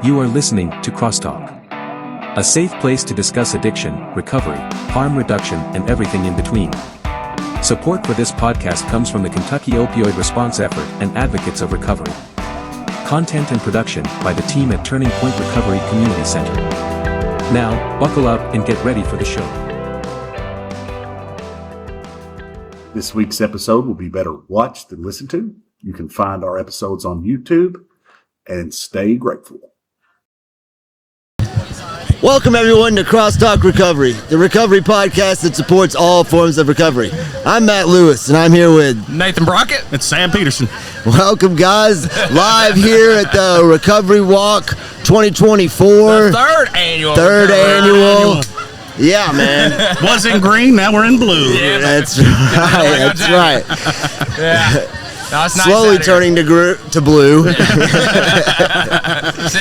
You are listening to CrossTalk, a safe place to discuss addiction, recovery, harm reduction, and everything in between. Support for this podcast comes from the Kentucky Opioid Response Effort and Advocates of Recovery. Content and production by the team at Turning Point Recovery Community Center. Now, buckle up and get ready for the show. This week's episode will be better watched than listened to. You can find our episodes on YouTube, and stay grateful. Welcome everyone to CrossTalk Recovery, the recovery podcast that supports all forms of recovery. I'm Matt Lewis, and I'm here with Nathan Brockett. It's Sam Peterson. Welcome, guys, live here at the Recovery Walk 2024. The third annual. Yeah, man. Was in green, now we're in blue. Yeah, That's right. That's right. Yeah. No, it's nice Slowly turning to blue. Sitting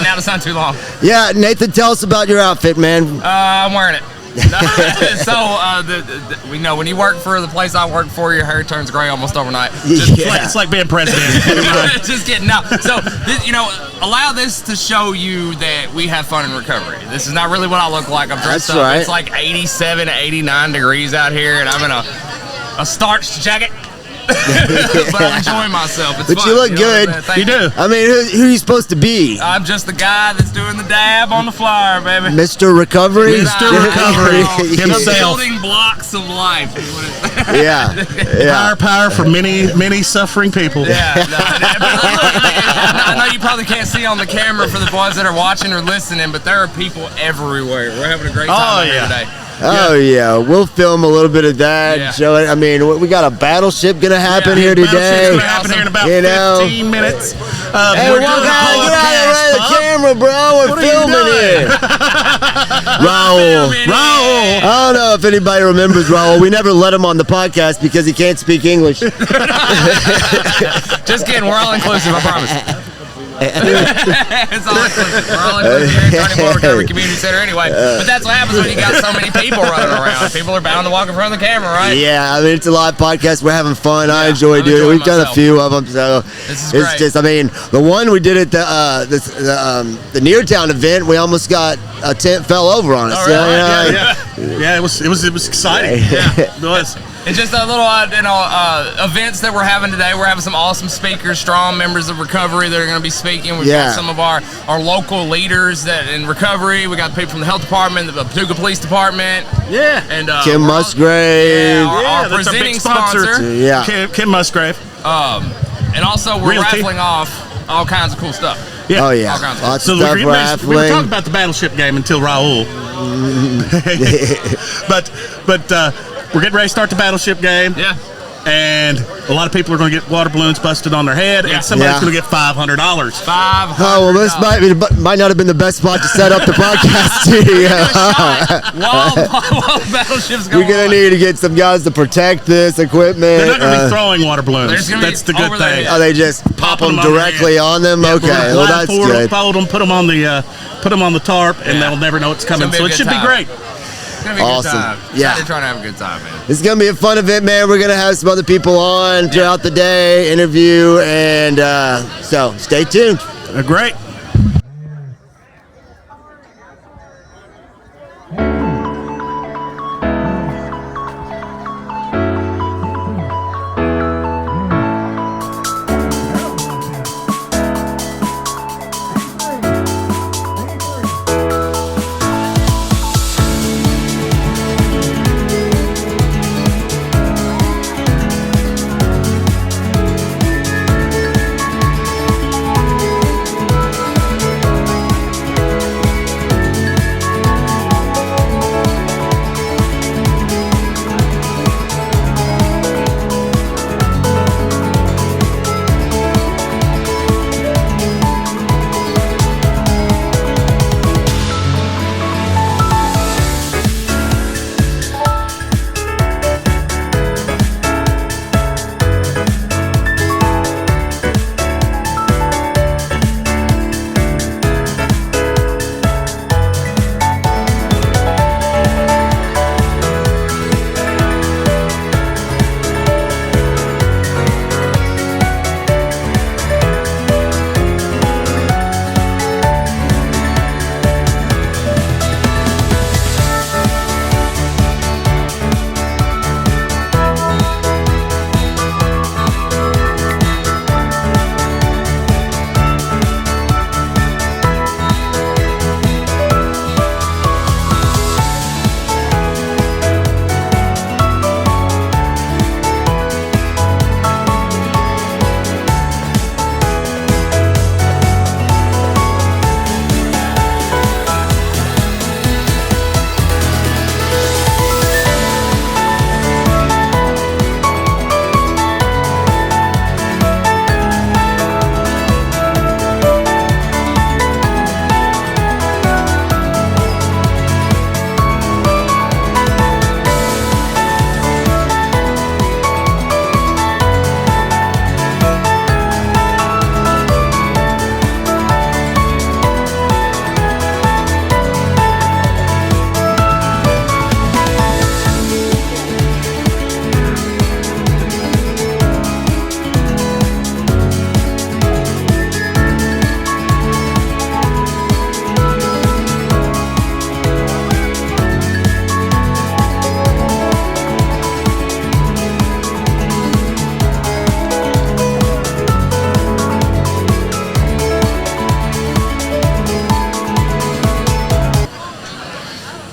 out the sun too long. Yeah, Nathan, tell us about your outfit, man. I'm wearing it. We know when you work for the place I work for, your hair turns gray almost overnight. It's like being president. Just kidding. No. So, allow this to show you that we have fun in recovery. This is not really what I look like. I'm dressed That's up. right. It's like 87, 89 degrees out here, and I'm in a starched jacket. But I'm enjoying myself. It's But fun. you look good. You do. I mean, who are you supposed to be? I'm just the guy that's doing the dab on the flyer, baby. Mr. Recovery? Mr. Recovery himself. Building blocks of life. Yeah. Power for many suffering people. Yeah. I know you probably can't see on the camera for the boys that are watching or listening, but there are people everywhere. We're having a great time here today. Oh yeah, we'll film a little bit of that. Yeah. Show it. I mean, we got a battleship gonna happen here today. It's gonna happen here in about 15 minutes. Hey, we're one doing guy, a get out of the camera, bro. We're filming here. Raul. Raul. I don't know if anybody remembers Raul. We never let him on the podcast because he can't speak English. Just kidding. We're all inclusive. I promise. It's all inclusive. We're all inclusive here at Turning Point Recovery Community Center anyway. But that's what happens when you got so many people running around. People are bound to walk in front of the camera, right? Yeah, I mean, it's a live podcast. We're having fun. I enjoy doing it. We've done a few of them, so this is it's great. just, I mean, the one we did at the Neartown event, we almost got a tent fell over on us. Oh, really? Yeah, it was exciting. Yeah, it was. It's just a little, events that we're having today. We're having some awesome speakers, strong members of recovery that are going to be speaking. We've got some of our local leaders that in recovery. We got people from the health department, the Paducah Police Department. Yeah. And Kim Musgrave. Our that's presenting big sponsor. Yeah. Kim Musgrave. And also we're raffling off all kinds of cool stuff. Yeah. Oh yeah, All kinds of lots So of stuff we were raffling. talking about the battleship game until Raul. but we're getting ready to start the battleship game. Yeah. And a lot of people are going to get water balloons busted on their head, and somebody's going to get $500. $500. Oh well, this might not have been the best spot to set up the podcast studio. While battleships go We're gonna need to get some guys to protect this equipment. They're not going to be throwing water balloons. There's That's the good thing. Oh, they just pop them directly on them. Yeah, Okay, well that's good. Fold them, put them on the tarp, and they'll never know it's coming. So it should be great. It's gonna be a Awesome. good time. Yeah. They're trying to have a good time, man. It's gonna be a fun event, man. We're gonna have some other people on throughout the day, interview, and so stay tuned. Great.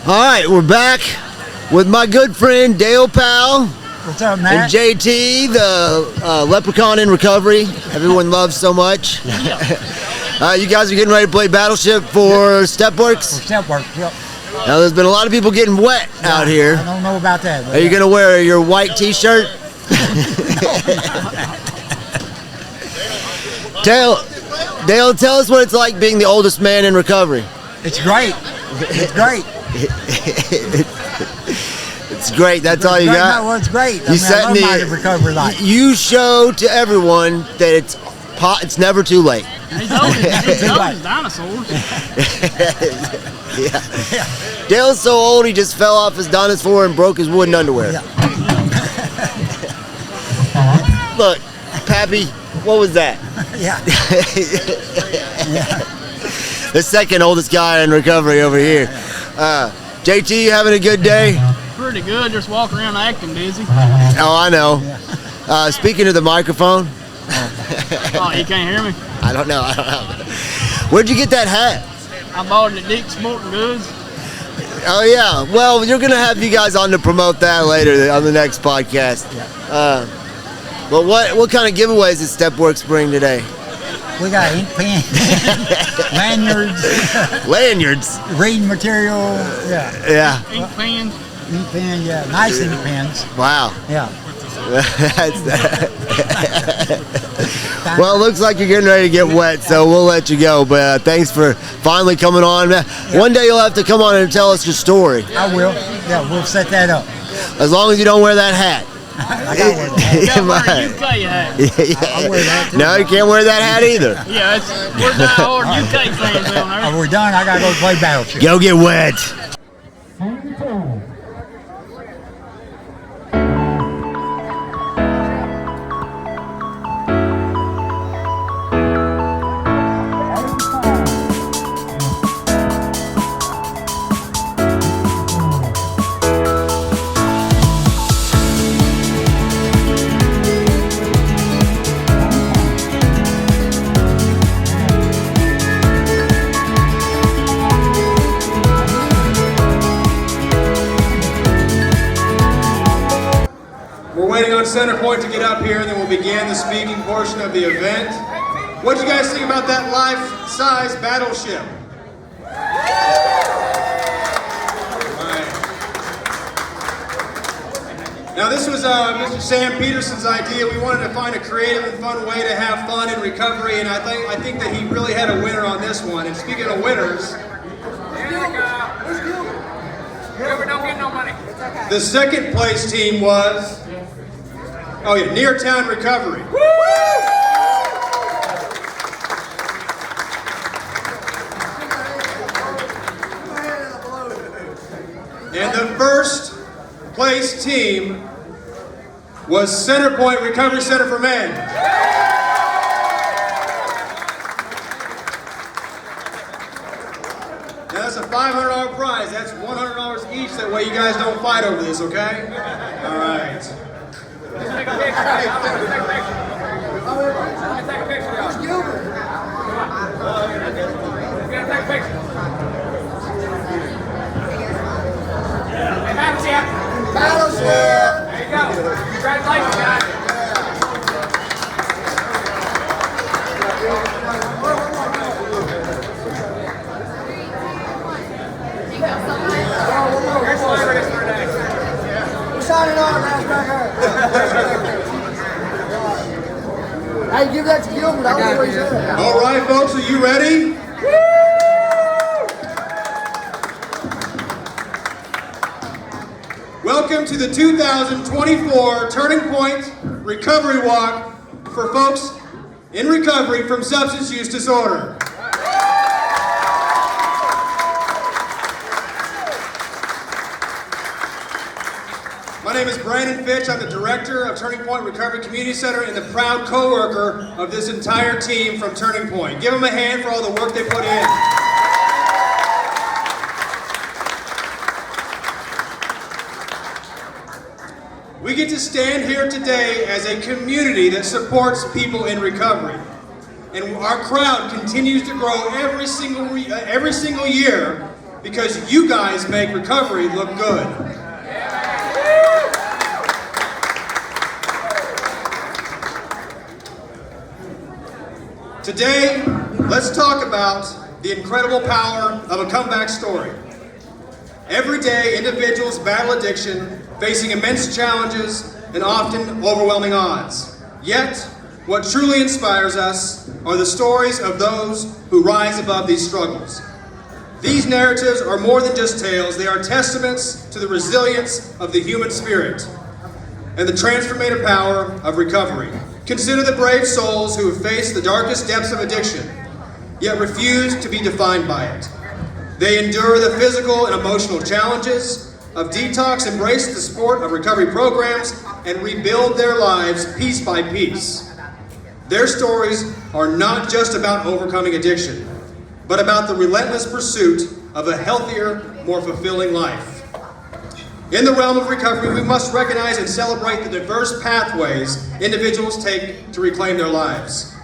All right, we're back with my good friend Dale Powell. What's up, Matt? And JT, the leprechaun in recovery. Everyone loves so much. You guys are getting ready to play Battleship for Stepworks? For Stepworks, yep. Now, there's been a lot of people getting wet out here. I don't know about that. Are you going to wear your white T-shirt? Dale, tell us what it's like being the oldest man in recovery. It's great. It's great. It's great. That's all you got? Well, it's great. I love my recovery life. You show to everyone that it's never too late. He's always dinosaurs. Yeah. Dale's so old he just fell off his dinosaur and broke his wooden underwear. Yeah. Look, Pappy, what was that? Yeah. The second oldest guy in recovery over here. JT, you having a good day? Pretty good, just walking around acting busy. Oh, I know. Speaking to the microphone. Oh, you can't hear me? I don't know. Where'd you get that hat? I bought it at Dick's Sporting Goods. Oh, yeah. Well, you're going to have you guys on to promote that later on the next podcast. But what kind of giveaways does Stepworks bring today? We got ink pens, lanyards, Lanyards. reading material, Yeah. Ink pens. ink pen, nice ink pens. Wow. Yeah. Well, it looks like you're getting ready to get wet, so we'll let you go. But thanks for finally coming on. One day you'll have to come on and tell us your story. I will. Yeah, we'll set that up. As long as you don't wear that hat. I gotta wear that. Got wear a UK hat. I'll wear that too. No, you can't wear that hat either. Yeah, we're diehard UK fans down there. Are we done? I gotta go play Battleship. Go get wet. Center Point to get up here, and then we'll begin the speaking portion of the event. What do you guys think about that life-size battleship? Right. Now this was Mr. Sam Peterson's idea. We wanted to find a creative and fun way to have fun in recovery, and I think that he really had a winner on this one. And speaking of winners, Don't get no money. the second place team was Near Town Recovery. And the first place team was Center Point Recovery Center for Men. Now that's a $500 prize. That's $100 each. That way you guys don't fight over this, okay? All right. Take a picture. Take a picture. Where's Gilbert? We're gonna take a picture. Battleship! There you go. Congratulations, guys. Here's the celebrities for today. We're signing on, man. Hey, give that to Gilbert. I don't know what he's doing. All right, folks, are you ready? Welcome to the 2024 Turning Point Recovery Walk for folks in recovery from substance use disorder. My name is Brandon Fitch. I'm the director of Turning Point Recovery Community Center and the proud co-worker of this entire team from Turning Point. Give them a hand for all the work they put in. We get to stand here today as a community that supports people in recovery. And our crowd continues to grow every single year because you guys make recovery look good. Today, let's talk about the incredible power of a comeback story. Every day, individuals battle addiction, facing immense challenges and often overwhelming odds. Yet, what truly inspires us are the stories of those who rise above these struggles. These narratives are more than just tales, they are testaments to the resilience of the human spirit and the transformative power of recovery. Consider the brave souls who have faced the darkest depths of addiction, yet refuse to be defined by it. They endure the physical and emotional challenges of detox, embrace the support of recovery programs, and rebuild their lives piece by piece. Their stories are not just about overcoming addiction, but about the relentless pursuit of a healthier, more fulfilling life. In the realm of recovery, we must recognize and celebrate the diverse pathways individuals take to reclaim their lives.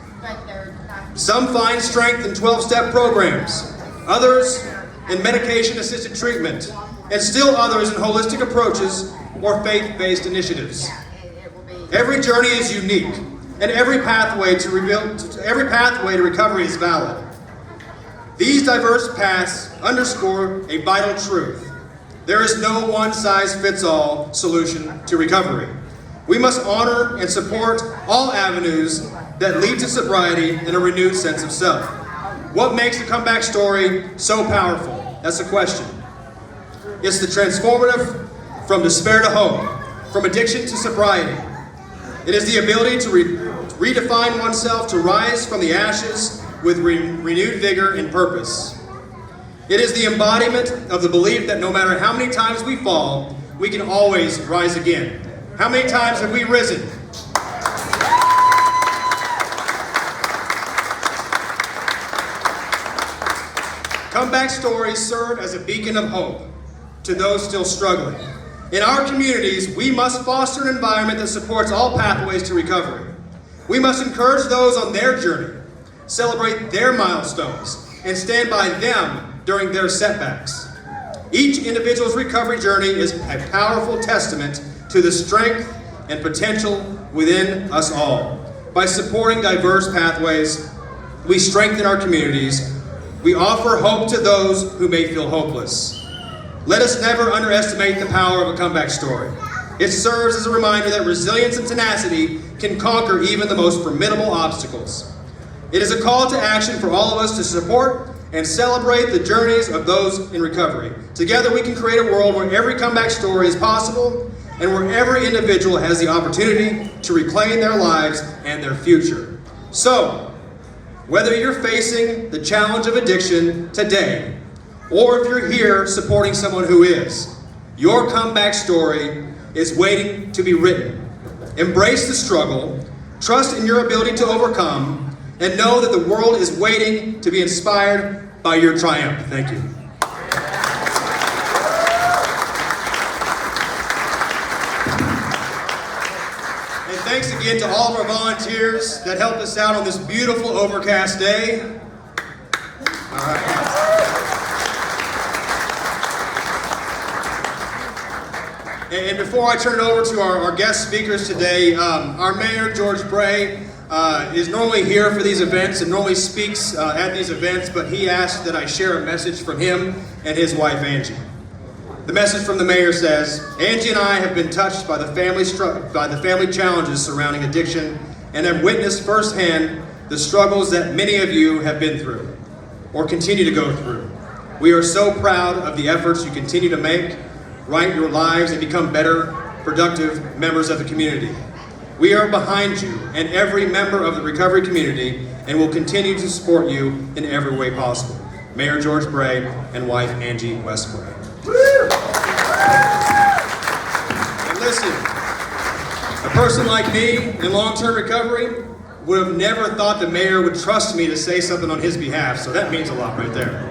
Some find strength in 12-step programs, others in medication-assisted treatment, and still others in holistic approaches or faith-based initiatives. Every journey is unique, and every pathway to recovery is valid. These diverse paths underscore a vital truth. There is no one-size-fits-all solution to recovery. We must honor and support all avenues that lead to sobriety and a renewed sense of self. What makes the comeback story so powerful? That's the question. It's the transformative from despair to hope, from addiction to sobriety. It is the ability to redefine oneself, to rise from the ashes with renewed vigor and purpose. It is the embodiment of the belief that no matter how many times we fall, we can always rise again. How many times have we risen? Comeback stories serve as a beacon of hope to those still struggling. In our communities, we must foster an environment that supports all pathways to recovery. We must encourage those on their journey, celebrate their milestones, and stand by them during their setbacks. Each individual's recovery journey is a powerful testament to the strength and potential within us all. By supporting diverse pathways, we strengthen our communities. We offer hope to those who may feel hopeless. Let us never underestimate the power of a comeback story. It serves as a reminder that resilience and tenacity can conquer even the most formidable obstacles. It is a call to action for all of us to support and celebrate the journeys of those in recovery. Together we can create a world where every comeback story is possible and where every individual has the opportunity to reclaim their lives and their future. So, whether you're facing the challenge of addiction today, or if you're here supporting someone who is, your comeback story is waiting to be written. Embrace the struggle, trust in your ability to overcome, and know that the world is waiting to be inspired by your triumph. Thank you. And thanks again to all of our volunteers that helped us out on this beautiful overcast day. All right. And before I turn it over to our guest speakers today, our mayor, George Bray, is normally here for these events and normally speaks at these events, but he asked that I share a message from him and his wife, Angie. The message from the mayor says, Angie and I have been touched by the family challenges surrounding addiction and have witnessed firsthand the struggles that many of you have been through or continue to go through. We are so proud of the efforts you continue to make, right your lives, and become better, productive members of the community. We are behind you and every member of the recovery community and will continue to support you in every way possible. Mayor George Bray and wife Angie Westbray. And listen, a person like me in long-term recovery would have never thought the mayor would trust me to say something on his behalf, so that means a lot right there.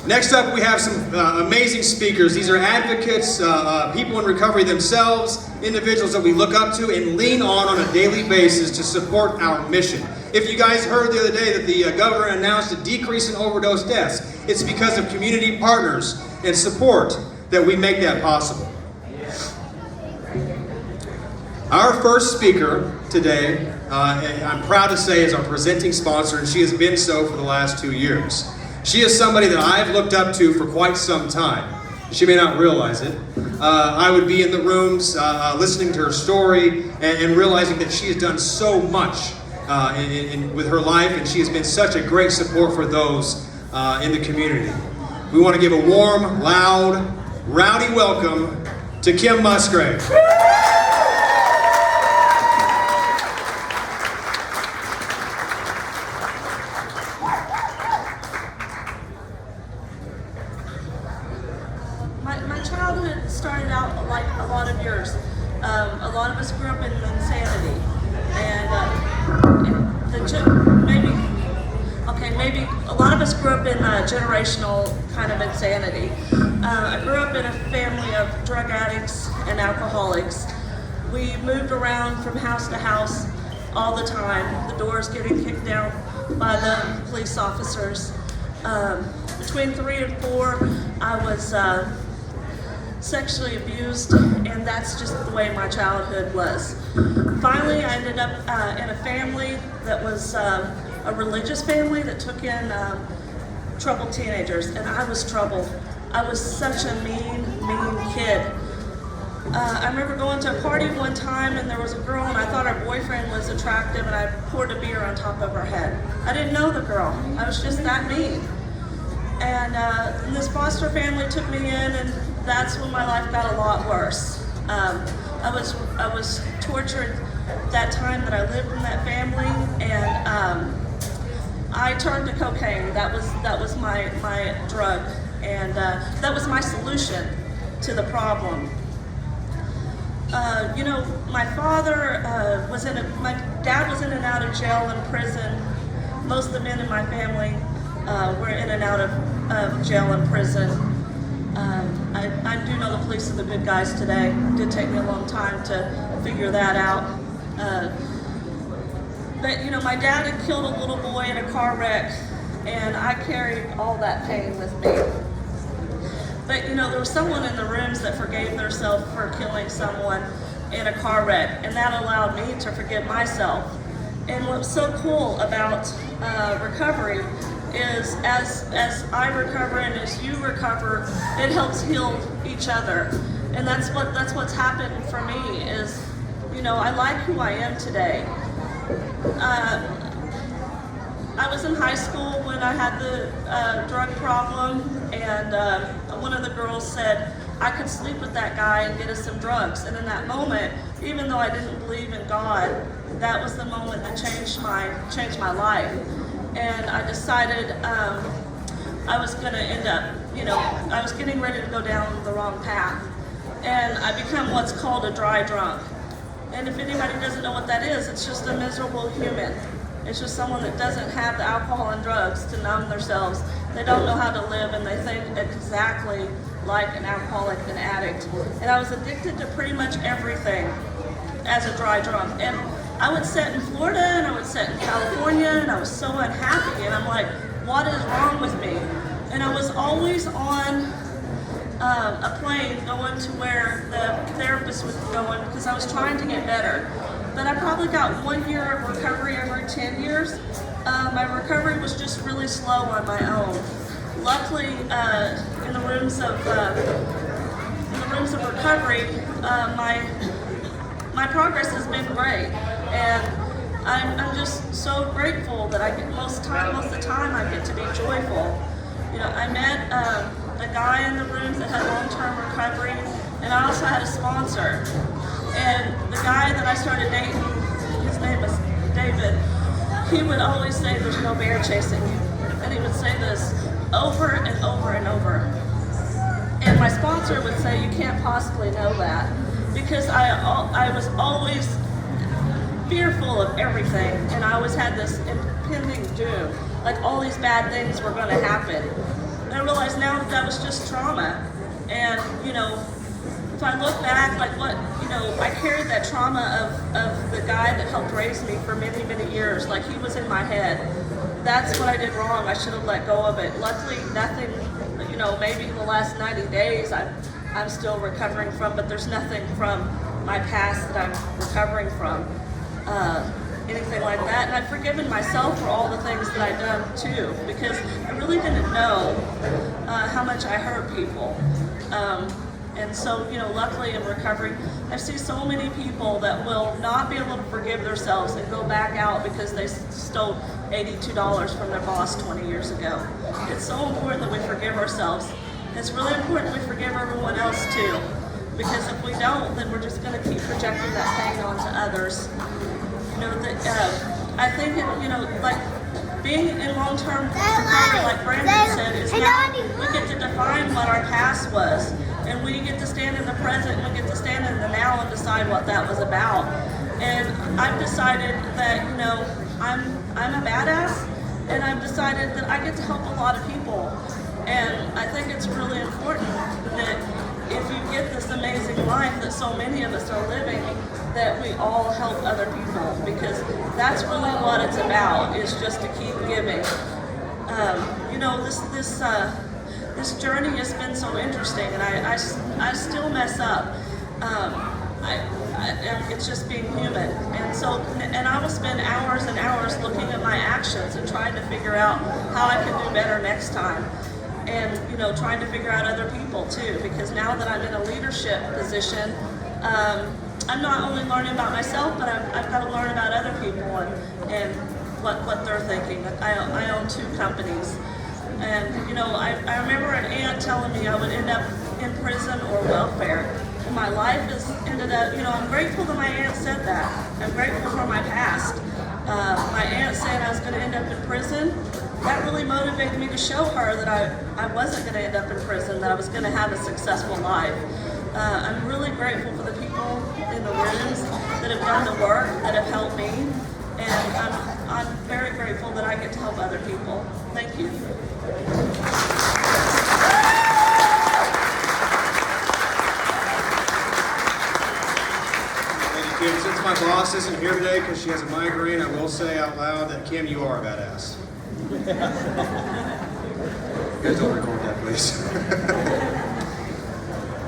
Next up, we have some amazing speakers. These are advocates, people in recovery themselves, individuals that we look up to and lean on a daily basis to support our mission. if you guys heard the other day that the governor announced a decrease in overdose deaths, it's because of community partners and support that we make that possible. Our first speaker today, I'm proud to say, is our presenting sponsor, and she has been so for the last 2 years. She is somebody that I've looked up to for quite some time. She may not realize it. I would be in the rooms listening to her story and realizing that she has done so much with her life, and she has been such a great support for those in the community. We want to give a warm, loud, rowdy welcome to Kim Musgrave. My childhood started out like a lot of yours. A lot of us grew up in insanity, and maybe a lot of us grew up in generational kind of insanity. I grew up in a family of drug addicts and alcoholics. We moved around from house to house all the time, the doors getting kicked down by the police officers. Between 3 and 4, I was sexually abused, and that's just the way my childhood was. Finally, I ended up in a family that was a religious family that took in troubled teenagers, and I was troubled. I was such a mean kid. I remember going to a party one time, and there was a girl, and I thought her boyfriend was attractive, and I poured a beer on top of her head. I didn't know the girl. I was just that mean. And this foster family took me in, and that's when my life got a lot worse. I was tortured that time that I lived in that family, and I turned to cocaine. That was my drug, and that was my solution to the problem. My father my dad was in and out of jail and prison. Most of the men in my family were in and out of jail and prison. I do know the police are the good guys today. It did take me a long time to figure that out. But my dad had killed a little boy in a car wreck, and I carried all that pain with me. But there was someone in the rooms that forgave themselves for killing someone in a car wreck, and that allowed me to forgive myself. And what's so cool about recovery is as I recover and as you recover, it helps heal each other. And that's what's happened for me is, I like who I am today. I was in high school when I had the drug problem, and one of the girls said I could sleep with that guy and get us some drugs. And in that moment, even though I didn't believe in God, that was the moment that changed my life. And I decided I was going to end up, I was getting ready to go down the wrong path. And I become what's called a dry drunk. And if anybody doesn't know what that is, it's just a miserable human. It's just someone that doesn't have the alcohol and drugs to numb themselves. They don't know how to live, and they think exactly like an alcoholic and addict. And I was addicted to pretty much everything as a dry drunk. And I would sit in Florida, and I would sit in California, and I was so unhappy. And I'm like, what is wrong with me? And I was always on a plane going to where the therapist was going because I was trying to get better. But I probably got 1 year of recovery every 10 years. My recovery was just really slow on my own. Luckily, in the rooms of recovery, my progress has been great, and I'm just so grateful that most of the time I get to be joyful. I met a guy in the rooms that had long-term recovery, and I also had a sponsor. And the guy that I started dating, his name was David, he would always say there's no bear chasing you. And he would say this over and over and over. And my sponsor would say, you can't possibly know that. Because I was always fearful of everything, and I always had this impending doom. Like all these bad things were going to happen. And I realized now that was just trauma. And, if I look back, like what, I carried that trauma of the guy that helped raise me for many, many years. Like he was in my head. That's what I did wrong. I should have let go of it. Luckily, nothing, maybe in the last 90 days I'm still recovering from, but there's nothing from my past that I'm recovering from, anything like that. And I've forgiven myself for all the things that I've done too, because I really didn't know how much I hurt people. And so, luckily in recovery, I see so many people that will not be able to forgive themselves and go back out because they stole $82 from their boss 20 years ago. It's so important that we forgive ourselves. It's really important that we forgive everyone else too, because if we don't, then we're just going to keep projecting that pain onto others. I think, like being in long-term recovery, like Brandon said, is now we get to define what our past was, and we get to stand in the present, and we get to stand in the now and decide what that was about. And I've decided that, I'm a badass, and I've decided that I get to help a lot of people. And I think it's really important that if you get this amazing life that so many of us are living, that we all help other people, because that's really what it's about, is just to keep giving. This journey has been so interesting, and I still mess up. It's just being human. And I will spend hours and hours looking at my actions and trying to figure out how I can do better next time. And, trying to figure out other people too, because now that I'm in a leadership position, I'm not only learning about myself, but I've got to learn about other people and what they're thinking. I own 2 companies. And, I remember an aunt telling me I would end up in prison or welfare. And my life has ended up, I'm grateful that my aunt said that. I'm grateful for my past. My aunt saying I was going to end up in prison, that really motivated me to show her that I wasn't going to end up in prison, that I was going to have a successful life. I'm really grateful for the people in the rooms that have done the work, that have helped me, and I'm very grateful that I get to help other people. Thank you. Thank you, Kim. Since my boss isn't here today because she has a migraine, I will say out loud that, Kim, you are a badass. You guys don't record that, please.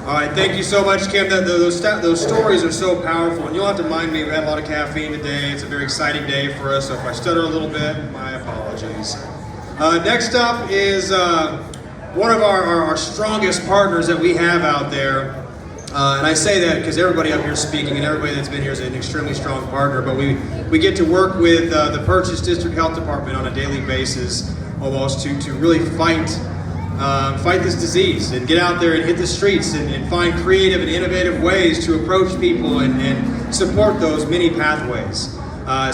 All right, thank you so much, Kim. Those stories are so powerful, and you'll have to mind me. We had a lot of caffeine today. It's a very exciting day for us, so if I stutter a little bit, my apologies. Next up is one of our strongest partners that we have out there. And I say that because everybody up here is speaking, and everybody that's been here is an extremely strong partner, but we get to work with the Purchase District Health Department on a daily basis, almost, to really fight this disease and get out there and hit the streets and find creative and innovative ways to approach people and support those many pathways.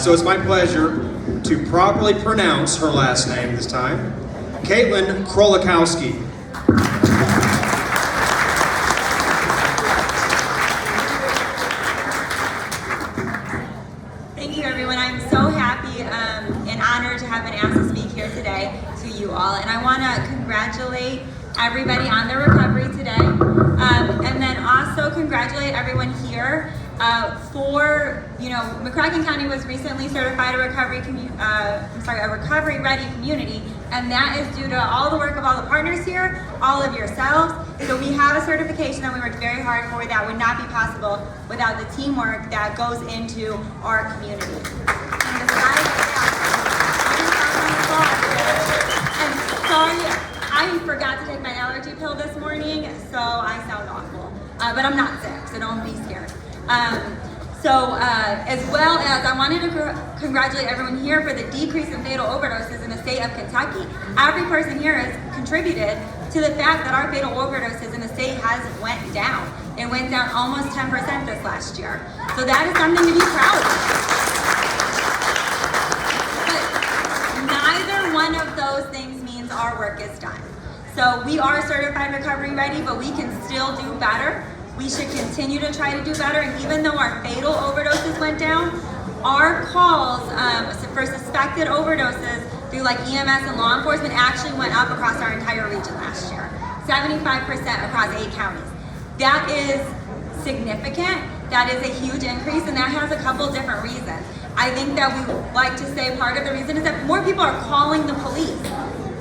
So it's my pleasure to properly pronounce her last name this time, Caitlin Krolikowski. Thank you, everyone. I'm so happy and honored to have been asked to speak here today to you all. And I want to congratulate everybody on their recovery today. And then also congratulate everyone here for, McCracken County was recently certified a recovery-ready community. And that is due to all the work of all the partners here, all of yourselves. So we have a certification that we worked very hard for that would not be possible without the teamwork that goes into our community. And besides and sorry, I forgot to take my allergy pill this morning, so I sound awful. But I'm not sick, so don't be scared. As well as I wanted to congratulate everyone here for the decrease in fatal overdoses in the state of Kentucky. Every person here has contributed to the fact that our fatal overdoses in the state has went down. It went down almost 10% this last year. So that is something to be proud of. But neither one of those things means our work is done. So we are certified recovery ready, but we can still do better. We should continue to try to do better, and even though our fatal overdoses went down, our calls for suspected overdoses through like EMS and law enforcement actually went up across our entire region last year, 75% across 8 counties. That is significant. That is a huge increase, and that has a couple different reasons. I think that we like to say part of the reason is that more people are calling the police.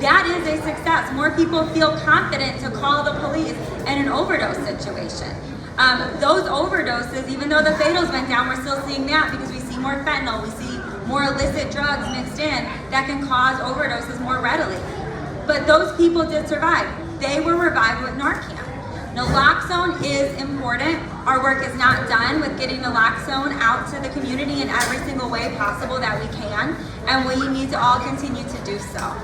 That is a success. More people feel confident to call the police in an overdose situation. Those overdoses, even though the fatals went down, we're still seeing that because we see more fentanyl, we see more illicit drugs mixed in that can cause overdoses more readily. But those people did survive. They were revived with Narcan. Naloxone is important. Our work is not done with getting naloxone out to the community in every single way possible that we can, and we need to all continue to do so.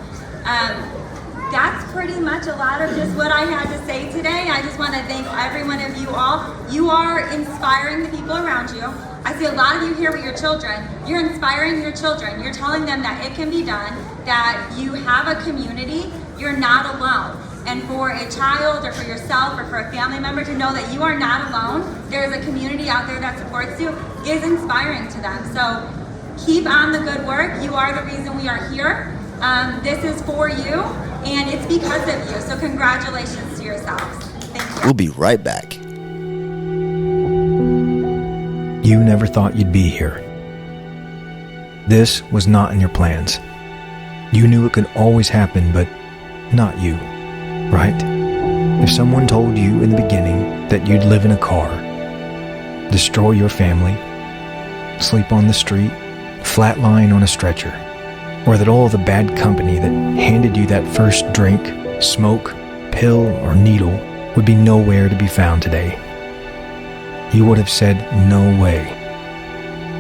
That's pretty much a lot of just what I had to say today. I just want to thank every one of you all. You are inspiring the people around you. I see a lot of you here with your children. You're inspiring your children. You're telling them that it can be done, that you have a community. You're not alone. And for a child or for yourself or for a family member to know that you are not alone, there is a community out there that supports you, is inspiring to them. So keep on the good work. You are the reason we are here. This is for you, and it's because of you. So congratulations to yourselves. Thank you. We'll be right back. You never thought you'd be here. This was not in your plans. You knew it could always happen, but not you, right? If someone told you in the beginning that you'd live in a car, destroy your family, sleep on the street, flatline on a stretcher, or that all the bad company that handed you that first drink, smoke, pill, or needle would be nowhere to be found today, you would have said no way.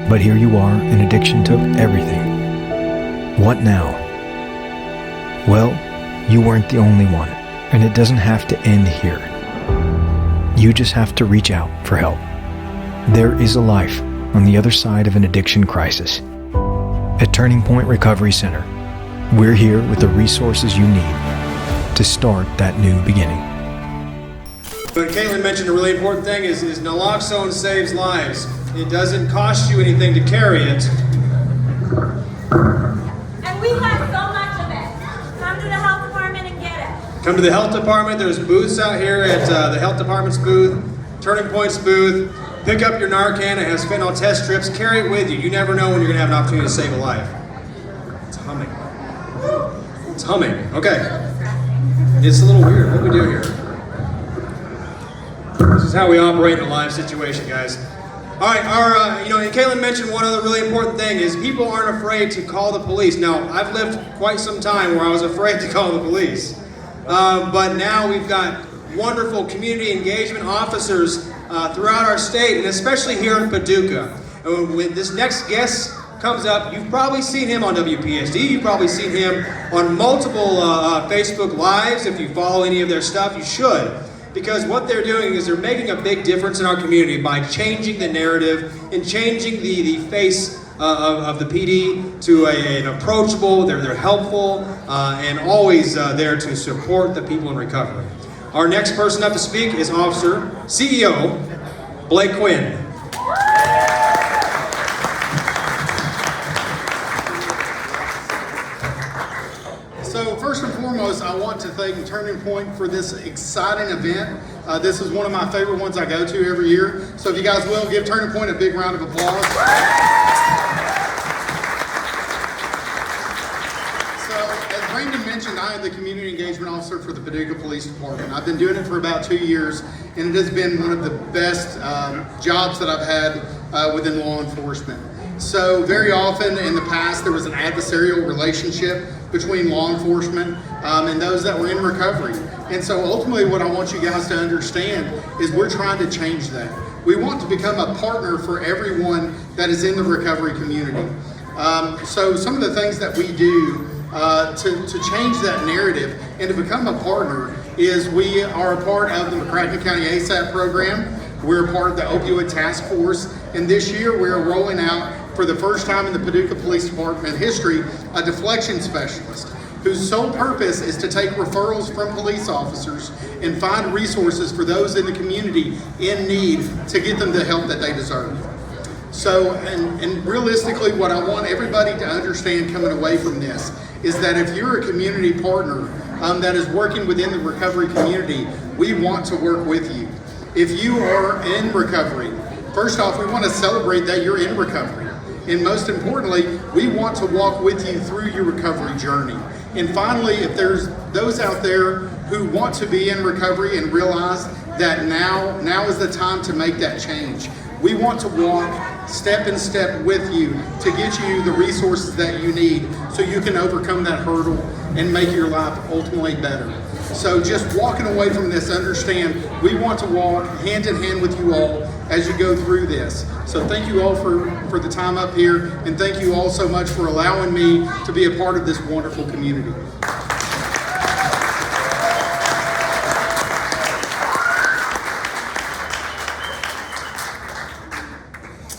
But here you are, and addiction took everything. What now? Well, you weren't the only one, and it doesn't have to end here. You just have to reach out for help. There is a life on the other side of an addiction crisis. At Turning Point Recovery Center, we're here with the resources you need to start that new beginning. But Caitlin mentioned a really important thing is naloxone saves lives. It doesn't cost you anything to carry it. And we have so much of it. Come to the health department and get it. Come to the health department. There's booths out here at the health department's booth, Turning Point's booth. Pick up your Narcan. It has fentanyl test strips. Carry it with you. You never know when you're going to have an opportunity to save a life. It's humming. It's humming. Okay. It's a little weird. What do we do here? This is how we operate in a live situation, guys. All right. And Caitlin mentioned one other really important thing is people aren't afraid to call the police. Now, I've lived quite some time where I was afraid to call the police. But now we've got wonderful community engagement officers throughout our state, and especially here in Paducah. When this next guest comes up, you've probably seen him on WPSD, you've probably seen him on multiple Facebook Lives. If you follow any of their stuff, you should. Because what they're doing is they're making a big difference in our community by changing the narrative and changing the face of the PD to an approachable, they're helpful, and always there to support the people in recovery. Our next person up to speak is Officer CEO Blake Quinn. So first and foremost, I want to thank Turning Point for this exciting event. This is one of my favorite ones I go to every year. So if you guys will, give Turning Point a big round of applause. Brandon mentioned I am the Community Engagement Officer for the Paducah Police Department. I've been doing it for about 2 years, and it has been one of the best jobs that I've had within law enforcement. So very often in the past, there was an adversarial relationship between law enforcement and those that were in recovery. And so ultimately what I want you guys to understand is we're trying to change that. We want to become a partner for everyone that is in the recovery community. So some of the things that we do to change that narrative and to become a partner is we are a part of the McCracken County ASAP program. We're a part of the Opioid Task Force, and this year we're rolling out for the first time in the Paducah Police Department history a deflection specialist whose sole purpose is to take referrals from police officers and find resources for those in the community in need to get them the help that they deserve. So, and realistically, what I want everybody to understand coming away from this is that if you're a community partner that is working within the recovery community, we want to work with you. if you are in recovery, first off, we want to celebrate that you're in recovery. And most importantly, we want to walk with you through your recovery journey. And finally, if there's those out there who want to be in recovery and realize that now is the time to make that change, we want to walk step in step with you to get you the resources that you need so you can overcome that hurdle and make your life ultimately better. So just walking away from this, understand we want to walk hand in hand with you all as you go through this. So thank you all for the time up here, and thank you all so much for allowing me to be a part of this wonderful community.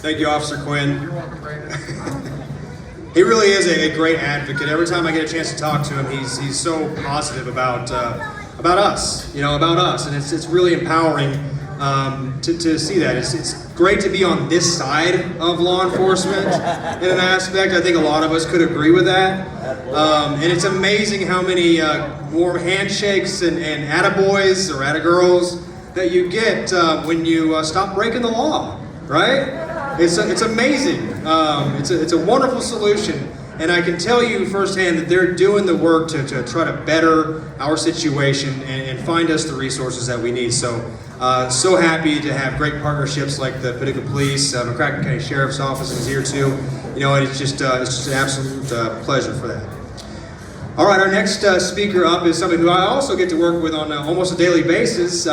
Thank you, Officer Quinn. You're welcome, Brandon. He really is a great advocate. Every time I get a chance to talk to him, he's so positive about us, about us, and it's really empowering to see that. It's great to be on this side of law enforcement in an aspect. I think a lot of us could agree with that. And it's amazing how many warm handshakes and attaboys or attagirls that you get when you stop breaking the law, right? It's amazing. It's a wonderful solution, and I can tell you firsthand that they're doing the work to try to better our situation and find us the resources that we need. So happy to have great partnerships like the Paducah Police, McCracken County Sheriff's Office is here too. And it's just an absolute pleasure for that. All right, our next speaker up is somebody who I also get to work with on almost a daily basis.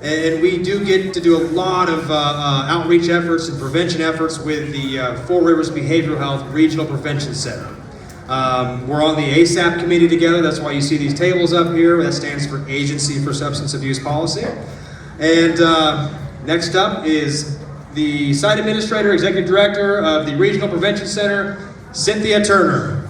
And we do get to do a lot of outreach efforts and prevention efforts with the Four Rivers Behavioral Health Regional Prevention Center. We're on the ASAP committee together. That's why you see these tables up here. That stands for Agency for Substance Abuse Policy. And next up is the Site Administrator, Executive Director of the Regional Prevention Center, Cynthia Turner.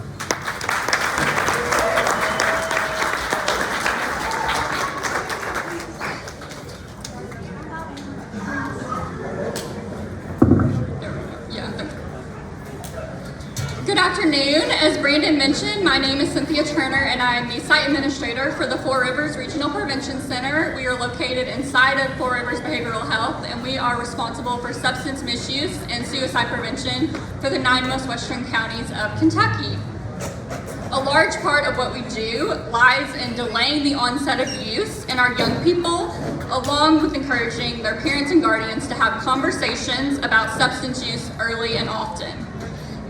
Good afternoon. As Brandon mentioned, my name is Cynthia Turner and I'm the Site Administrator for the Four Rivers Regional Prevention Center. We are located inside of Four Rivers Behavioral Health, and we are responsible for substance misuse and suicide prevention for the 9 most western counties of Kentucky. A large part of what we do lies in delaying the onset of use in our young people, along with encouraging their parents and guardians to have conversations about substance use early and often.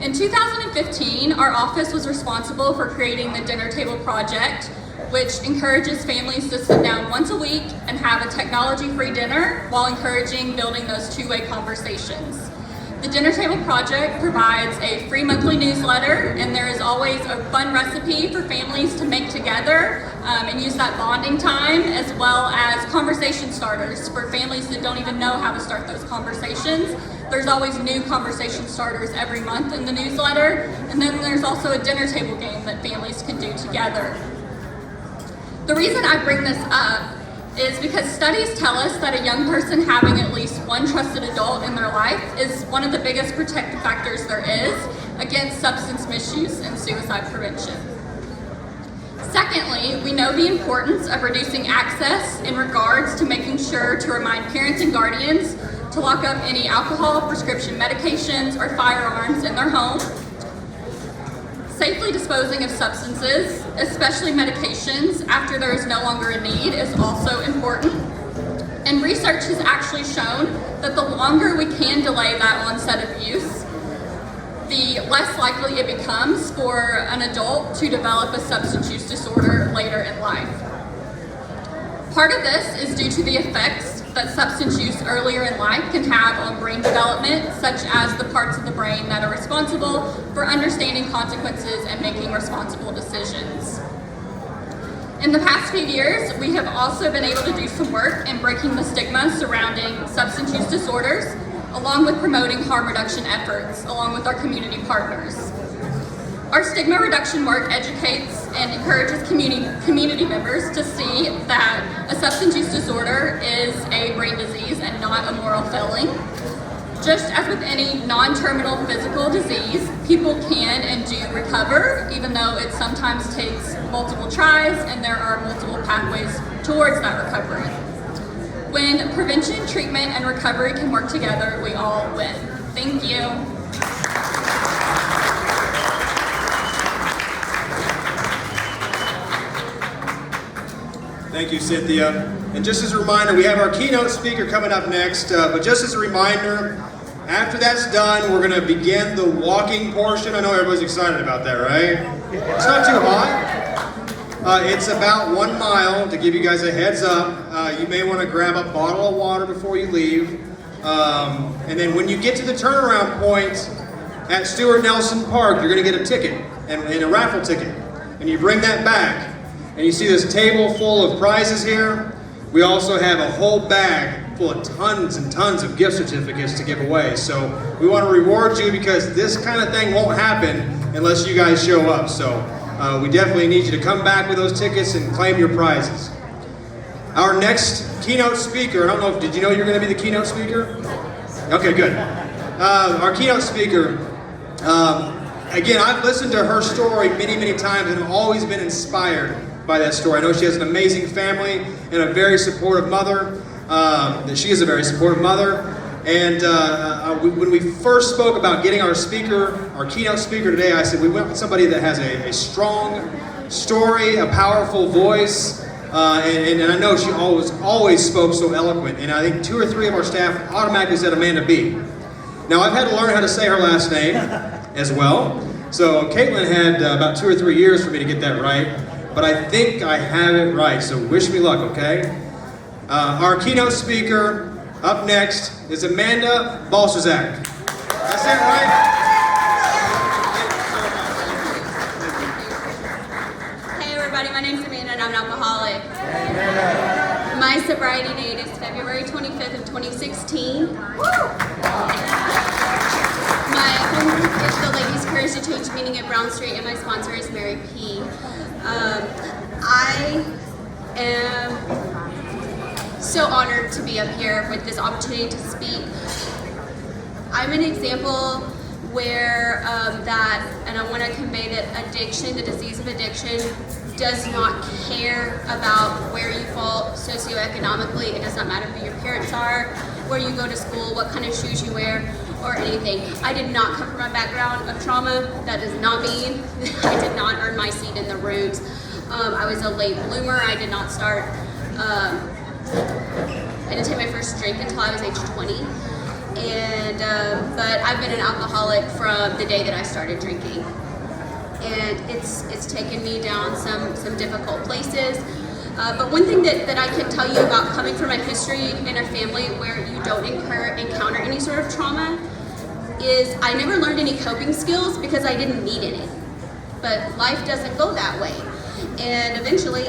In 2015, our office was responsible for creating the Dinner Table Project, which encourages families to sit down once a week and have a technology-free dinner while encouraging building those two-way conversations. The Dinner Table Project provides a free monthly newsletter, and there is always a fun recipe for families to make together and use that bonding time, as well as conversation starters for families that don't even know how to start those conversations. There's always new conversation starters every month in the newsletter, and then there's also a dinner table game that families can do together. The reason I bring this up is because studies tell us that a young person having at least one trusted adult in their life is one of the biggest protective factors there is against substance misuse and suicide prevention. Secondly, we know the importance of reducing access in regards to making sure to remind parents and guardians to lock up any alcohol, prescription medications, or firearms in their home. Safely disposing of substances, especially medications, after there is no longer a need is also important. And research has actually shown that the longer we can delay that onset of use, the less likely it becomes for an adult to develop a substance use disorder later in life. Part of this is due to the effects that substance use earlier in life can have on brain development, such as the parts of the brain that are responsible for understanding consequences and making responsible decisions. In the past few years, we have also been able to do some work in breaking the stigma surrounding substance use disorders, along with promoting harm reduction efforts, along with our community partners. Our stigma reduction work educates and encourages community members to see that a substance use disorder is a brain disease and not a moral failing. Just as with any non-terminal physical disease, people can and do recover, even though it sometimes takes multiple tries and there are multiple pathways towards that recovery. When prevention, treatment, and recovery can work together, we all win. Thank you. Thank you, Cynthia. And just as a reminder, we have our keynote speaker coming up next. But just as a reminder, after that's done, we're going to begin the walking portion. I know everybody's excited about that, right? It's not too hot. It's about 1 mile. To give you guys a heads up, you may want to grab a bottle of water before you leave. And then when you get to the turnaround point at Stuart Nelson Park, you're going to get a ticket and a raffle ticket. And you bring that back. And you see this table full of prizes here. We also have a whole bag full of tons and tons of gift certificates to give away. So we want to reward you because this kind of thing won't happen unless you guys show up. So we definitely need you to come back with those tickets and claim your prizes. Our next keynote speaker, I don't know if, did you know you're going to be the keynote speaker? Okay, good. Our keynote speaker, again, I've listened to her story many, many times and I've always been inspired by that story. I know she has an amazing family and a very supportive mother. She is a very supportive mother. And when we first spoke about getting our keynote speaker today, I said we went with somebody that has a strong story, a powerful voice, and I know she always spoke so eloquent. And I think 2 or 3 of our staff automatically said Amanda B. Now I've had to learn how to say her last name as well. So Caitlin had about 2 or 3 years for me to get that right. But I think I have it right, so wish me luck, okay? Our keynote speaker up next is Amanda Balsazak. That's it, right? Hey everybody, my name's Amanda and I'm an alcoholic. My sobriety date is February 25th of 2016. My home group is the Ladies Courage to Change meeting at Brown Street and my sponsor is Mary P. I am so honored to be up here with this opportunity to speak. I'm an example where and I want to convey that addiction, the disease of addiction, does not care about where you fall socioeconomically. It does not matter who your parents are, where you go to school, what kind of shoes you wear, or anything. I did not come from a background of trauma. That does not mean I did not earn my seat in the rooms. I was a late bloomer. I did not start, I didn't take my first drink until I was age 20. And, but I've been an alcoholic from the day that I started drinking. And it's taken me down some difficult places. But one thing that I can tell you about coming from a history in a family where you don't encounter any sort of trauma is I never learned any coping skills because I didn't need any. But life doesn't go that way. And eventually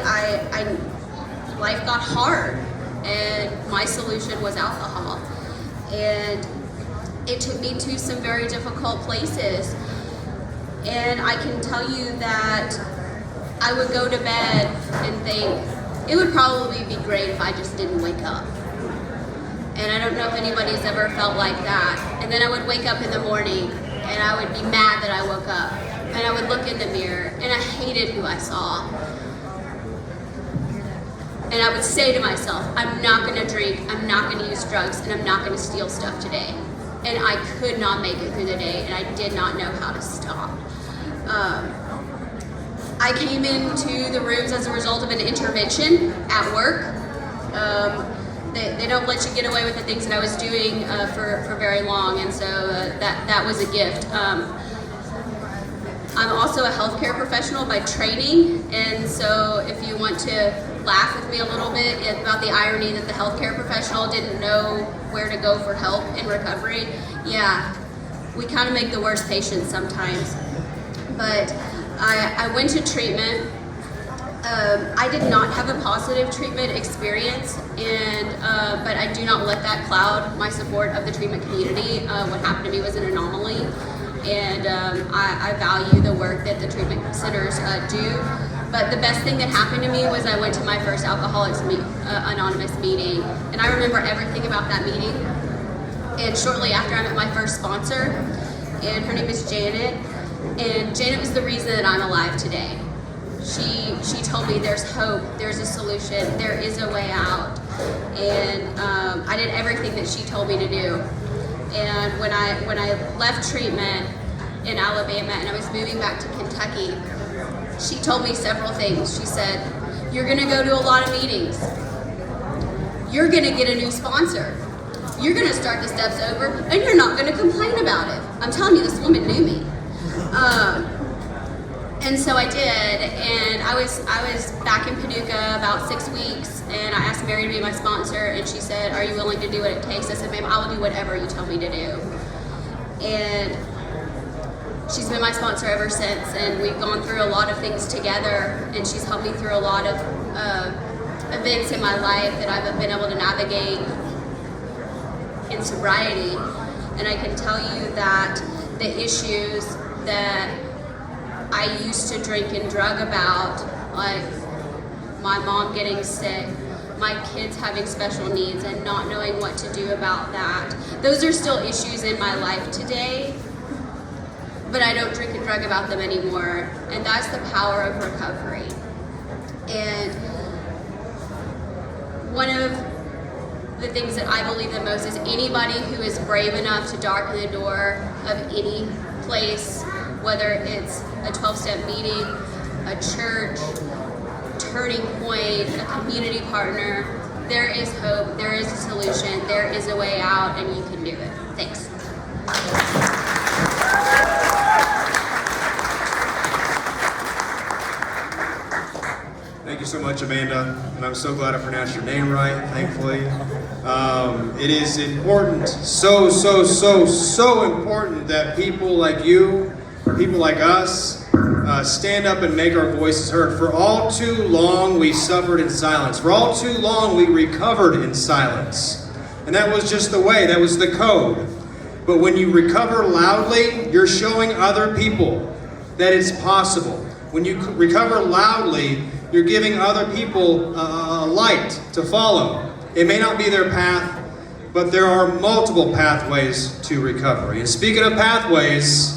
life got hard and my solution was alcohol. And it took me to some very difficult places. And I can tell you that I would go to bed and think, it would probably be great if I just didn't wake up. And I don't know if anybody's ever felt like that. And then I would wake up in the morning and I would be mad that I woke up. And I would look in the mirror and I hated who I saw. And I would say to myself, I'm not gonna drink, I'm not gonna use drugs, and I'm not gonna steal stuff today. And I could not make it through the day and I did not know how to stop. I came into the rooms as a result of an intervention at work. They don't let you get away with the things that I was doing for very long, and so that was a gift. I'm also a healthcare professional by training, and so if you want to laugh with me a little bit about the irony that the healthcare professional didn't know where to go for help in recovery, yeah, we kind of make the worst patients sometimes. But I went to treatment. I did not have a positive treatment experience, but I do not let that cloud my support of the treatment community. What happened to me was an anomaly, and I value the work that the treatment centers do. But the best thing that happened to me was I went to my first Alcoholics Anonymous meeting, and I remember everything about that meeting. And shortly after, I met my first sponsor, and her name is Janet. And Janet was the reason that I'm alive today. She told me there's hope, there's a solution, there is a way out. And I did everything that she told me to do. And when I left treatment in Alabama and I was moving back to Kentucky, she told me several things. She said, "You're gonna go to a lot of meetings. You're gonna get a new sponsor. You're gonna start the steps over, and you're not gonna complain about it." I'm telling you, this woman knew me. And so I did, and I was back in Paducah about 6 weeks, and I asked Mary to be my sponsor, and she said, "Are you willing to do what it takes?" I said, "Ma'am, I will do whatever you tell me to do." And she's been my sponsor ever since, and we've gone through a lot of things together, and she's helped me through a lot of events in my life that I've been able to navigate in sobriety. And I can tell you that the issues that I used to drink and drug about, like my mom getting sick, my kids having special needs and not knowing what to do about that, those are still issues in my life today, but I don't drink and drug about them anymore. And that's the power of recovery. And one of the things that I believe the most is anybody who is brave enough to darken the door of any place, whether it's a 12-step meeting, a church, turning point, a community partner, there is hope, there is a solution, there is a way out, and you can do it. Thanks. Thank you so much, Amanda, and I'm so glad I pronounced your name right, thankfully. It is important, so important that people like you, people like us, stand up and make our voices heard. For all too long, we suffered in silence. For all too long, we recovered in silence. And that was just the way, that was the code. But when you recover loudly, you're showing other people that it's possible. When you recover loudly, you're giving other people a light to follow. It may not be their path, but there are multiple pathways to recovery. And speaking of pathways,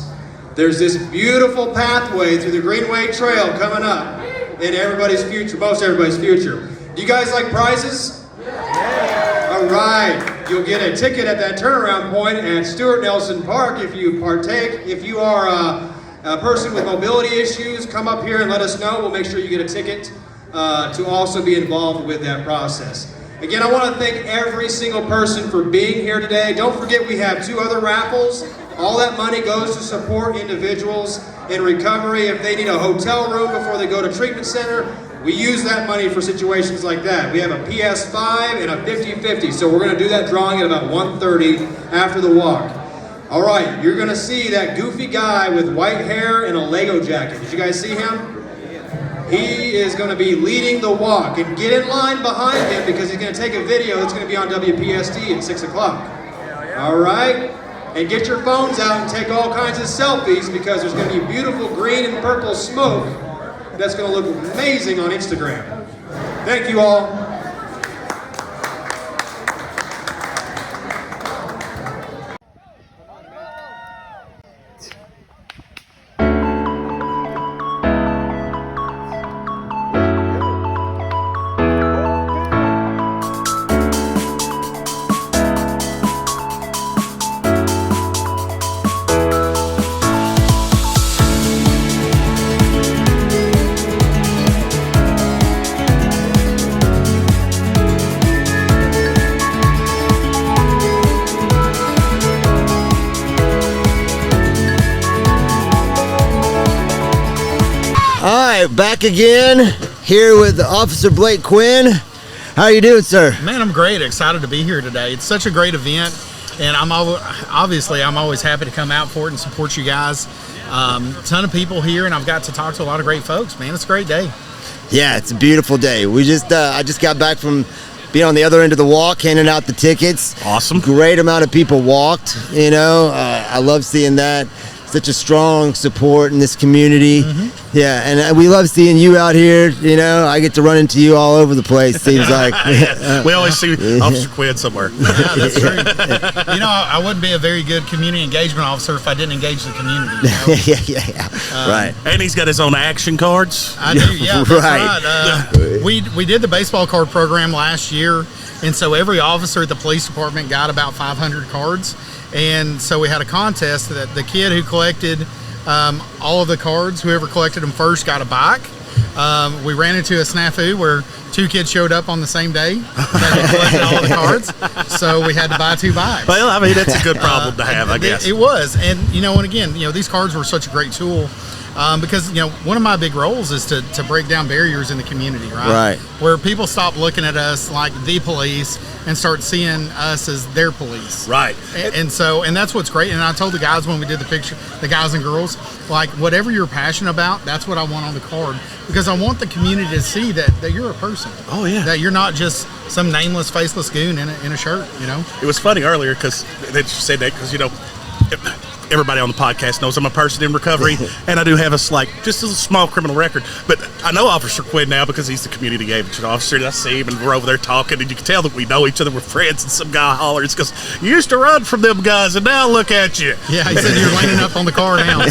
there's this beautiful pathway through the Greenway Trail coming up in everybody's future, most everybody's future. Do you guys like prizes? Yeah. All right. You'll get a ticket at that turnaround point at Stuart Nelson Park if you partake. If you are a person with mobility issues, come up here and let us know. We'll make sure you get a ticket to also be involved with that process. Again, I want to thank every single person for being here today. Don't forget we have 2 other raffles. All that money goes to support individuals in recovery. If they need a hotel room before they go to treatment center, we use that money for situations like that. We have a PS5 and a 50-50, so we're going to do that drawing at about 1:30 after the walk. All right, you're going to see that goofy guy with white hair and a Lego jacket. Did you guys see him? He is going to be leading the walk, and get in line behind him because he's going to take a video that's going to be on WPST at 6 o'clock. All right? And get your phones out and take all kinds of selfies because there's going to be beautiful green and purple smoke that's going to look amazing on Instagram. Thank you all. Back again here with Officer Blake Quinn. How are you doing, sir? Man, I'm great. Excited to be here today. It's such a great event, and I'm always happy to come out for it and support you guys. Ton of people here, and I've got to talk to a lot of great folks. Man, it's a great day. Yeah, it's a beautiful day. I just got back from being on the other end of the walk, handing out the tickets. Awesome. Great amount of people walked. I love seeing that. Such a strong support in this community. Mm-hmm. Yeah, and we love seeing you out here. I get to run into you all over the place, seems like. We always see Officer Quinn somewhere. Yeah, that's true. I wouldn't be a very good community engagement officer if I didn't engage the community. Yeah. Right. And he's got his own action cards. I do, yeah. That's right. We did the baseball card program last year, And so every officer at the police department got about 500 cards. And so we had a contest that the kid who collected all of the cards, whoever collected them first, got a bike. We ran into a snafu where 2 kids showed up on the same day that had collected all the cards, so we had to buy 2 bikes. Well, I mean, that's a good problem to have, I guess. It was, and and again, these cards were such a great tool because one of my big roles is to break down barriers in the community, right? Where people stop looking at us like the police and start seeing us as their police, right? And that's what's great. And I told the guys when we did the picture, the guys and girls, like, whatever you're passionate about, that's what I want on the card, because I want the community to see that you're a person. Oh yeah, that you're not just some nameless, faceless goon in a shirt. It was funny earlier because they said that because everybody on the podcast knows I'm a person in recovery, and I do have just a small criminal record. But I know Officer Quinn now because he's the community engagement officer, and I see him, and we're over there talking, and you can tell that we know each other. We're friends, and some guy hollers because you used to run from them guys, and now look at you. Yeah, he said you're lining up on the car now.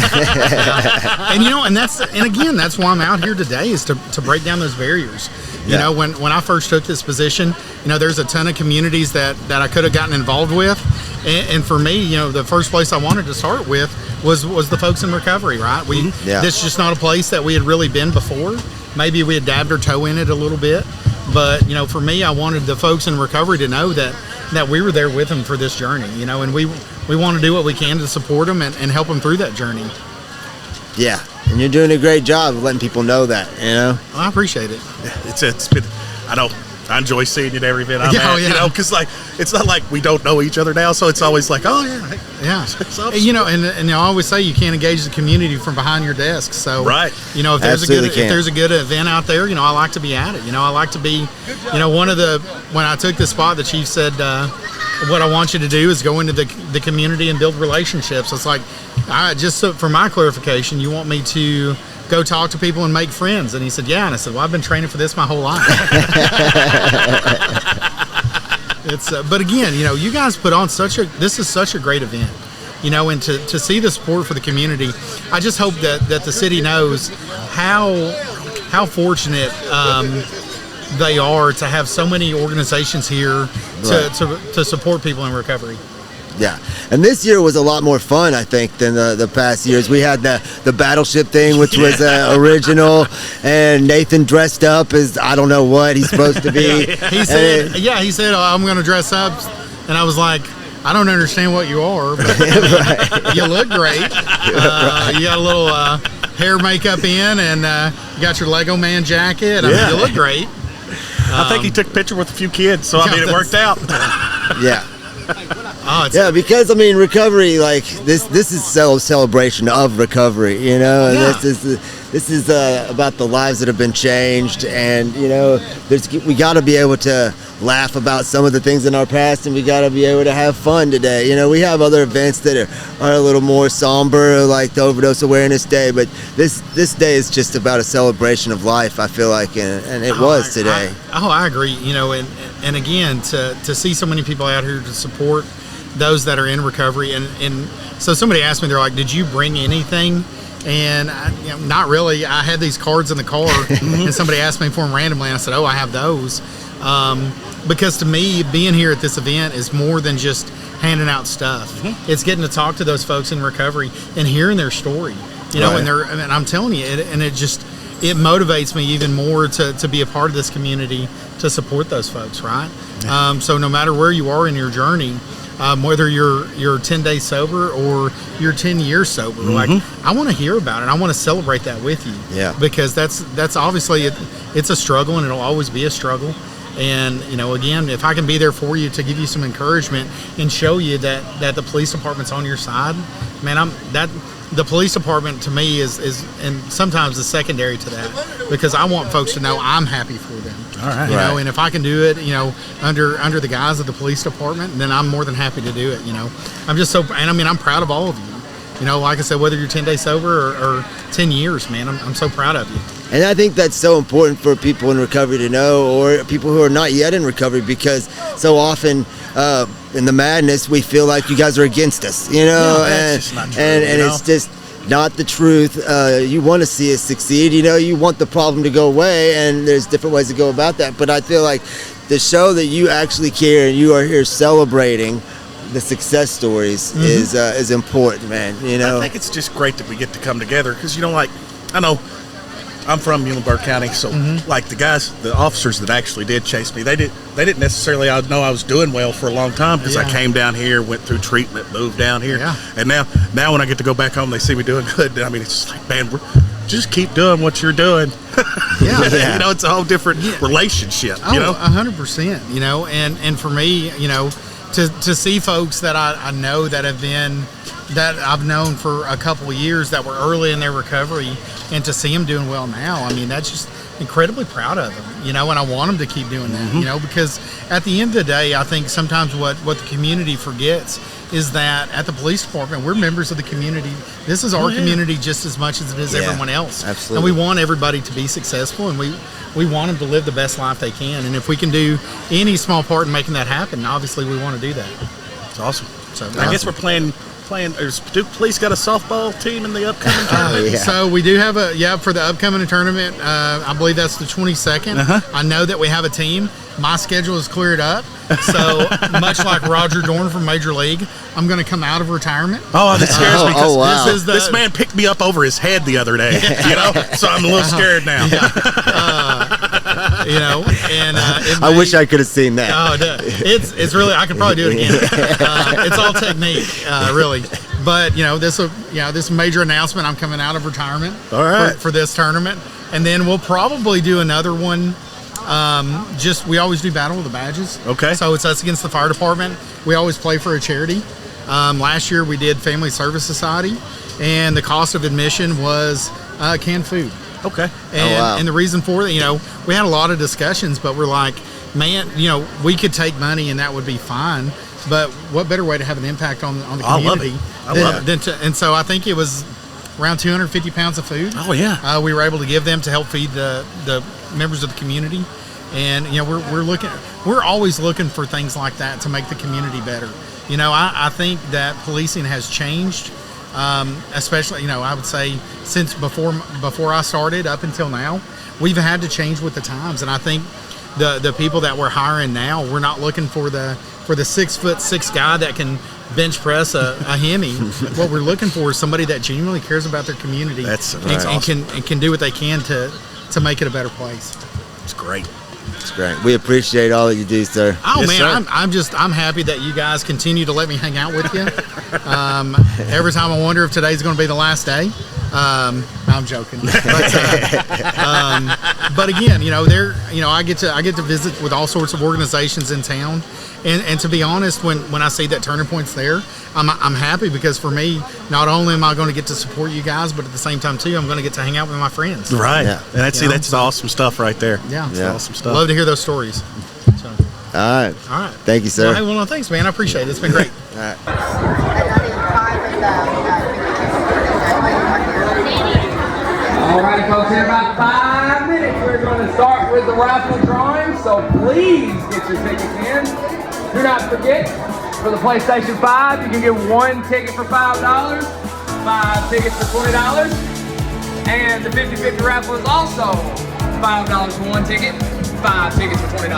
And again, that's why I'm out here today, is to break down those barriers. When I first took this position, there's a ton of communities that I could have gotten involved with. And for me, the first place I wanted to start with was the folks in recovery, right? This is just not a place that we had really been before. Maybe we had dabbed our toe in it a little bit. But, for me, I wanted the folks in recovery to know that we were there with them for this journey, and we want to do what we can to support them and help them through that journey. Yeah, and you're doing a great job of letting people know that, Well, I appreciate it. It's been, I enjoy seeing you at every event I'm at, because it's not like we don't know each other now, so it's always like, oh yeah, and I always say you can't engage the community from behind your desk. So if there's a good event out there, I like to be at it. I like to be, when I took the spot, the chief said, what I want you to do is go into the community and build relationships. It's like, for my clarification, you want me to go talk to people and make friends? And he said, yeah. And I said, well, I've been training for this my whole life. But again, you guys put on this is such a great event, and to see the support for the community. I just hope that the city knows how fortunate they are to have so many organizations here to support people in recovery. Yeah, and this year was a lot more fun, I think, than the past years. We had the battleship thing, which was original, and Nathan dressed up as I don't know what he's supposed to be. He said, I'm going to dress up, and I was like, I don't understand what you are, but you look great. You got a little hair makeup in, and you got your Lego Man jacket. I mean, you look great. I think he took a picture with a few kids, so it worked out. Yeah. Because recovery, this is celebration of recovery, and this is about the lives that have been changed, and we got to be able to laugh about some of the things in our past, and we got to be able to have fun today. We have other events that are a little more somber, like the Overdose Awareness Day, but this day is just about a celebration of life, I feel like, and it was today. I agree. And again, to see so many people out here to support those that are in recovery, and so somebody asked me, they're like, did you bring anything? And not really. I had these cards in the car, and somebody asked me for them randomly, and I said, I have those, because to me, being here at this event is more than just handing out stuff. It's getting to talk to those folks in recovery and hearing their story, and I'm telling you, it motivates me even more to be a part of this community, to support those folks, right? So no matter where you are in your journey, whether you're 10 days sober or you're 10 years sober, I want to hear about it. I want to celebrate that with you. Yeah. Because that's obviously it's a struggle, and it'll always be a struggle. And again, if I can be there for you to give you some encouragement and show you that the police department's on your side, man, the police department to me is and sometimes is secondary to that, because I want folks to know I'm happy for them. All right. And if I can do it, under the guise of the police department, then I'm more than happy to do it. I'm just I'm proud of all of you. Like I said, whether you're 10 days sober or 10 years, man, I'm so proud of you. And I think that's so important for people in recovery to know, or people who are not yet in recovery, because so often in the madness we feel like you guys are against us, and it's just not the truth. You want to see us succeed, you want the problem to go away, and there's different ways to go about that. But I feel like the show that you actually care and you are here celebrating the success stories is important, man. You know, I think it's just great that we get to come together because, like, I know I'm from Muhlenberg County, so like the officers that actually did chase me, they didn't necessarily know I was doing well for a long time because I came down here, went through treatment, moved down here, and now when I get to go back home, they see me doing good. I mean, it's just like, man, just keep doing what you're doing. It's a whole different relationship. 100%. And for me, to see folks that I know that I've known for a couple of years that were early in their recovery, and to see them doing well now, I mean, that's just incredibly proud of them, and I want them to keep doing that, because at the end of the day, I think sometimes what the community forgets is that at the police department, we're members of the community. This is our community just as much as it is everyone else. Absolutely. And we want everybody to be successful, and we want them to live the best life they can. And if we can do any small part in making that happen, obviously we want to do that. It's awesome. So I guess we're playing. Duke Police got a softball team in the upcoming tournament. So we do have for the upcoming tournament. I believe that's the 22nd. I know that we have a team. My schedule is cleared up. So much like Roger Dorn from Major League, I'm going to come out of retirement. Oh, that scares me because wow. this man picked me up over his head the other day. So I'm a little scared now. I wish I could have seen that. It's really, I could probably do it again. It's all technique, really. But this major announcement, I'm coming out of retirement. All right. For this tournament, and then we'll probably do another one. We always do Battle of the Badges. Okay. So it's us against the fire department. We always play for a charity. Last year we did Family Service Society, and the cost of admission was canned food. Okay. And the reason for that, we had a lot of discussions, but we're like, man, we could take money and that would be fine, but what better way to have an impact on the community? I love it. And so I think it was around 250 pounds of food. Oh yeah. We were able to give them to help feed the members of the community, and we're always looking for things like that to make the community better. I think that policing has changed. Especially, I would say since before I started up until now, we've had to change with the times. And I think the people that we're hiring now, we're not looking for the 6'6" guy that can bench press a Hemi. What we're looking for is somebody that genuinely cares about their community. That's awesome. and can do what they can to make it a better place. It's great. It's great. We appreciate all that you do, sir. Oh Yes, man, sir. I'm happy that you guys continue to let me hang out with you. Every time I wonder if today's going to be the last day. I'm joking, but again, I get to visit with all sorts of organizations in town, and to be honest, when I see that Turning Point's there, I'm happy because for me, not only am I going to get to support you guys, but at the same time too, I'm going to get to hang out with my friends. Right. Yeah. And that's awesome stuff right there. Yeah. That's awesome stuff. Love to hear those stories. So. All right. Thank you, sir. Well, thanks, man. I appreciate it. It's been great. All right. All right, folks, in about 5 minutes, we're going to start with the raffle drawing, so please get your tickets in. Do not forget, for the PlayStation 5, you can get 1 ticket for $5, 5 tickets for $20, and the 50-50 raffle is also $5 for 1 ticket, 5 tickets for $20.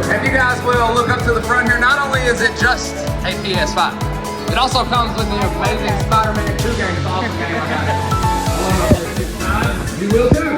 If you guys will look up to the front here, not only is it just a PS5, it also comes with the amazing Spider-Man 2 game. It's an awesome game. I got it. You will too.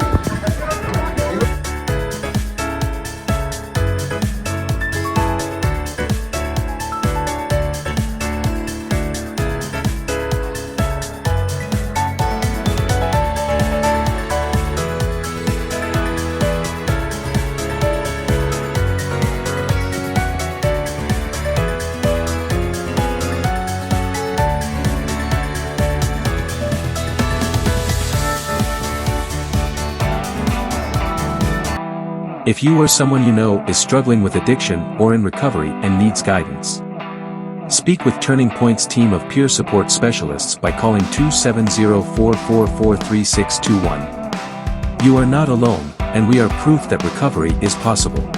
If you or someone you know is struggling with addiction or in recovery and needs guidance, speak with Turning Point's team of peer support specialists by calling 270-444-3621. You are not alone, and we are proof that recovery is possible.